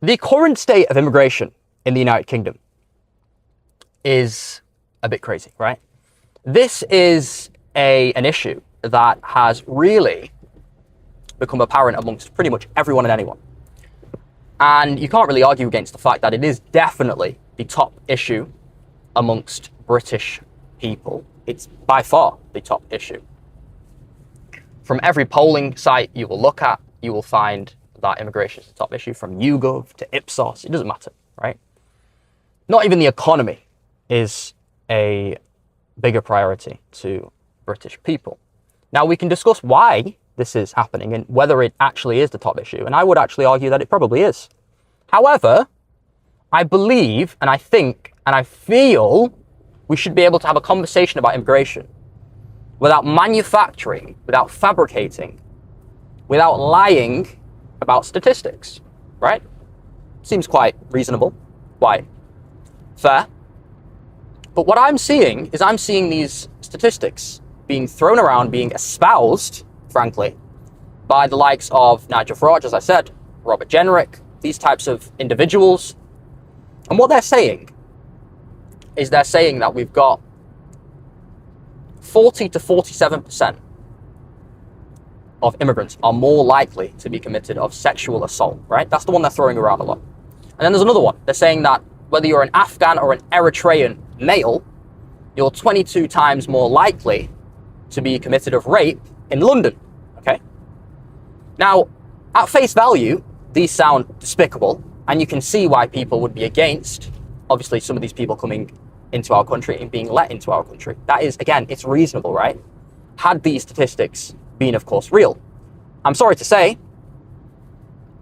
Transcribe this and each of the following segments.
The current state of immigration in the United Kingdom is a bit crazy, right? This is an issue that has really become apparent amongst pretty much everyone and anyone. And you can't really argue against the fact that it is definitely the top issue amongst British people. It's by far the top issue. From every polling site you will look at, you will find that immigration is the top issue, from YouGov to Ipsos. It doesn't matter, right? Not even the economy is a bigger priority to British people. Now, we can discuss why this is happening and whether it actually is the top issue. And I would actually argue that it probably is. However, I believe and I think and I feel we should be able to have a conversation about immigration without manufacturing, without fabricating, without lying about statistics, right? Seems quite reasonable, quite fair. But what I'm seeing is I'm seeing these statistics being thrown around, being espoused, frankly, by the likes of Nigel Farage, as I said, Robert Jenrick, these types of individuals. And what they're saying is they're saying that we've got 40 to 47% of immigrants are more likely to be committed of sexual assault, right? That's the one they're throwing around a lot. And then there's another one. They're saying that whether you're an Afghan or an Eritrean male, you're 22 times more likely to be committed of rape in London, okay? Now, at face value, these sound despicable, and you can see why people would be against, obviously, some of these people coming into our country and being let into our country. That is, again, it's reasonable, right? Had these statistics been, of course, real. I'm sorry to say,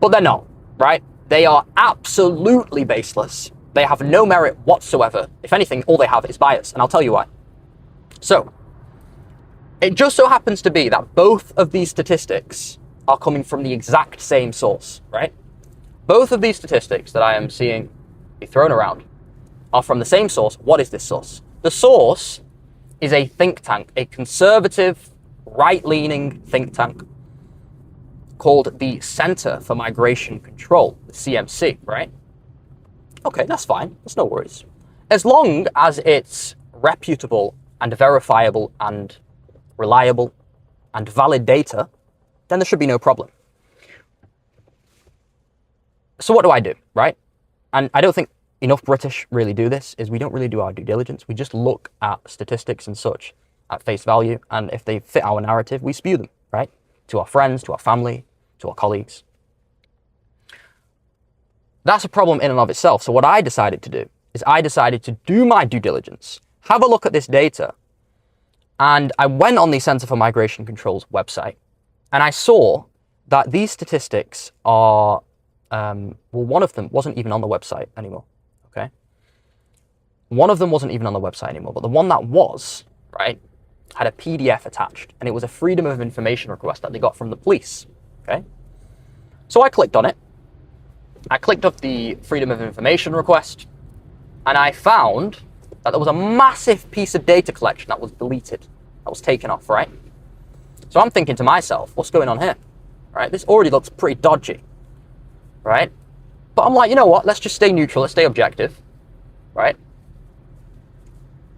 but they're not, right? They are absolutely baseless. They have no merit whatsoever. If anything, all they have is bias, and I'll tell you why. So, it just so happens to be that both of these statistics are coming from the exact same source, right? Both of these statistics that I am seeing be thrown around are from the same source. What is this source? The source is a think tank, a conservative, right-leaning think tank called the Center for Migration Control, the CMC, right? Okay, that's fine. That's no worries. As long as it's reputable and verifiable and reliable and valid data, then there should be no problem. So what do, right? And I don't think enough British really do this, is we don't really do our due diligence. We just look at statistics and such at face value, and if they fit our narrative, we spew them, right? To our friends, to our family, to our colleagues. That's a problem in and of itself. So what I decided to do is I decided to do my due diligence, have a look at this data, and I went on the Center for Migration Control's website, and I saw that these statistics are, well, one of them wasn't even on the website anymore, okay? One of them wasn't even on the website anymore, but the one that was, right, had a PDF attached, and it was a Freedom of Information request that they got from the police, okay? So I clicked on it. I clicked up the Freedom of Information request, and I found that there was a massive piece of data collection that was deleted, that was taken off, right? So I'm thinking to myself, what's going on here, right? This already looks pretty dodgy, right? But I'm like, you know what? Let's just stay neutral. Let's stay objective, right?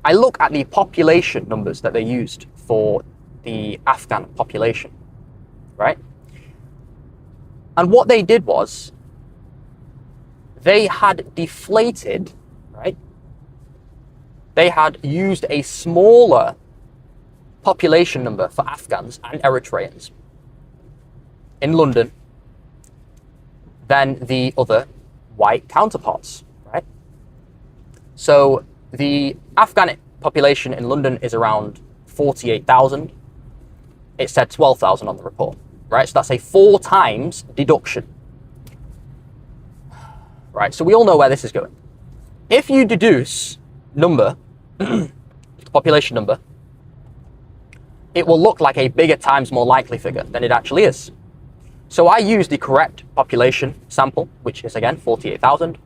I look at the population numbers that they used for the Afghan population, right? And what they did was they had deflated, right? They had used a smaller population number for Afghans and Eritreans in London than the other white counterparts, right? So the Afghan population in London is around 48,000. It said 12,000 on the report, right? So that's a 4 times deduction, right? So we all know where this is going. If you deduce number, population number, it will look like a bigger times more likely figure than it actually is. So I used the correct population sample, which is again 48,000.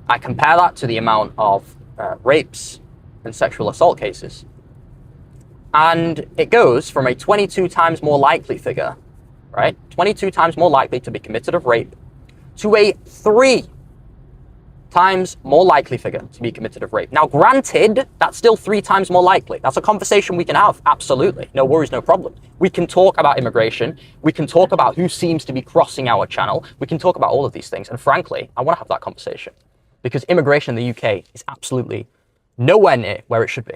I compare that to the amount of rapes and sexual assault cases. And it goes from a 22 times more likely figure, right? 22 times more likely to be committed of rape, to a 3 times more likely figure to be convicted of rape. Now, granted, that's still 3 times more likely. That's a conversation we can have. Absolutely. No worries, no problem. We can talk about immigration. We can talk about who seems to be crossing our channel. We can talk about all of these things. And frankly, I want to have that conversation because immigration in the UK is absolutely nowhere near where it should be.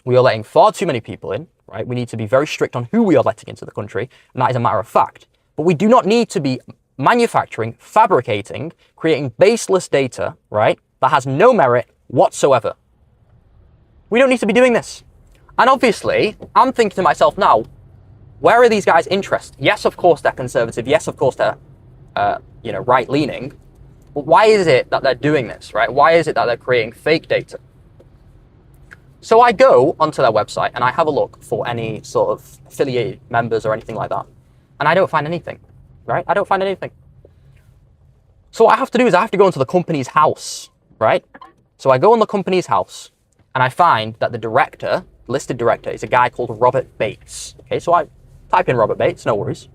We are letting far too many people in, right? We need to be very strict on who we are letting into the country. And that is a matter of fact. But we do not need to be manufacturing, fabricating, creating baseless data, right, that has no merit whatsoever. We don't need to be doing this. And obviously, I'm thinking to myself now, where are these guys' interests? Yes, of course, they're conservative. Yes, of course, they're, right-leaning. But why is it that they're doing this, right? Why is it that they're creating fake data? So I go onto their website and I have a look for any sort of affiliated members or anything like that. And I don't find anything. Right? I don't find anything. So what I have to do is I have to go into the company's house, right? So I go on the company's house and I find that the listed director is a guy called Robert Bates. Okay, so I type in Robert Bates, no worries.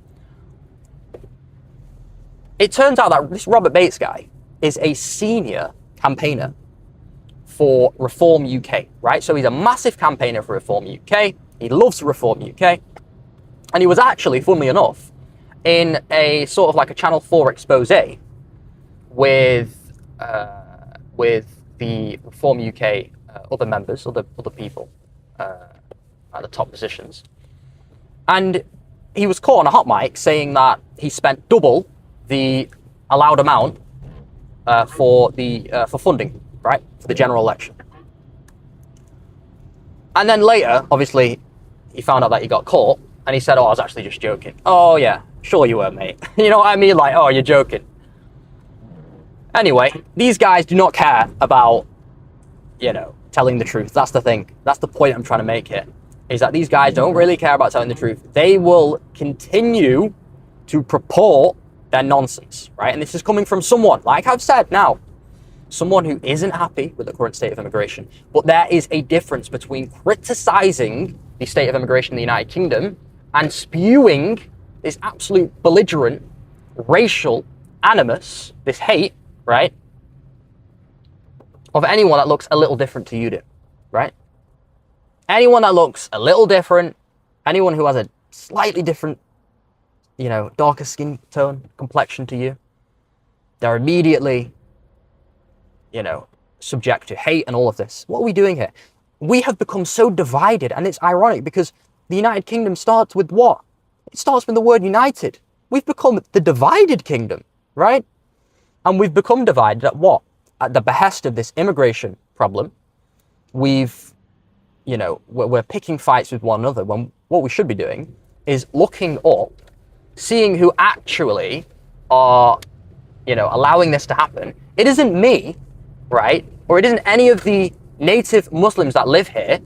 It turns out that this Robert Bates guy is a senior campaigner for Reform UK, right? So he's a massive campaigner for Reform UK. He loves Reform UK. And he was actually, funnily enough, in a sort of like a Channel 4 expose with the Reform UK other members, other people at the top positions. And he was caught on a hot mic saying that he spent double the allowed amount for funding, right, for the general election. And then later, obviously, he found out that he got caught, and he said, "Oh, I was actually just joking." Oh yeah, sure you were, mate. You know what I mean? Like, oh, you're joking. Anyway, these guys do not care about, telling the truth. That's the thing. That's the point I'm trying to make here, is that these guys don't really care about telling the truth. They will continue to purport their nonsense, right? And this is coming from someone, like I've said now, someone who isn't happy with the current state of immigration. But there is a difference between criticizing the state of immigration in the United Kingdom and spewing this absolute belligerent racial animus, this hate, right, of anyone that looks a little different to you do, right? Anyone that looks a little different, anyone who has a slightly different, darker skin tone, complexion to you, they're immediately, subject to hate and all of this. What are we doing here? We have become so divided, and it's ironic because the United Kingdom starts with what? It starts with the word united. We've become the divided kingdom, right? And we've become divided at what? At the behest of this immigration problem. We're picking fights with one another when what we should be doing is looking up, seeing who actually are, allowing this to happen. It isn't me, right? Or it isn't any of the native Muslims that live here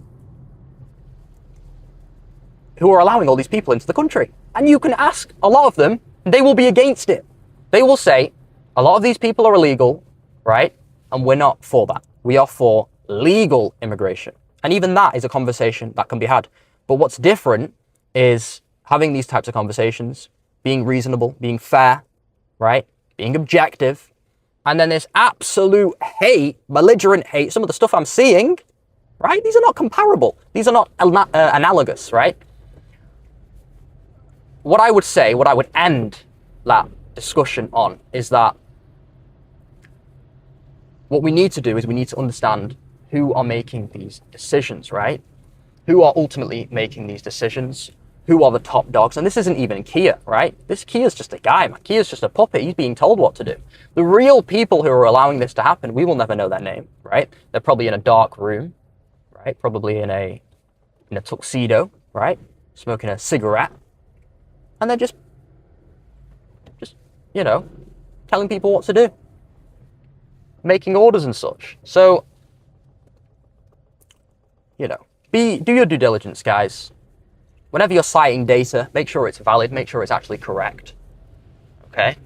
who are allowing all these people into the country. And you can ask a lot of them, they will be against it. They will say, a lot of these people are illegal, right? And we're not for that. We are for legal immigration. And even that is a conversation that can be had. But what's different is having these types of conversations, being reasonable, being fair, right? Being objective. And then this absolute hate, belligerent hate, some of the stuff I'm seeing, right? These are not comparable. These are not analogous, right? What I would say, what I would end that discussion on is that what we need to do is we need to understand who are making these decisions, right? Who are ultimately making these decisions? Who are the top dogs? And this isn't even Kia, right? This Kia's just a guy, man. Kia's just a puppet. He's being told what to do. The real people who are allowing this to happen, we will never know their name, right? They're probably in a dark room, right? Probably in a tuxedo, right? Smoking a cigarette. And they're just telling people what to do. Making orders and such. So, do your due diligence, guys. Whenever you're citing data, make sure it's valid, make sure it's actually correct. Okay?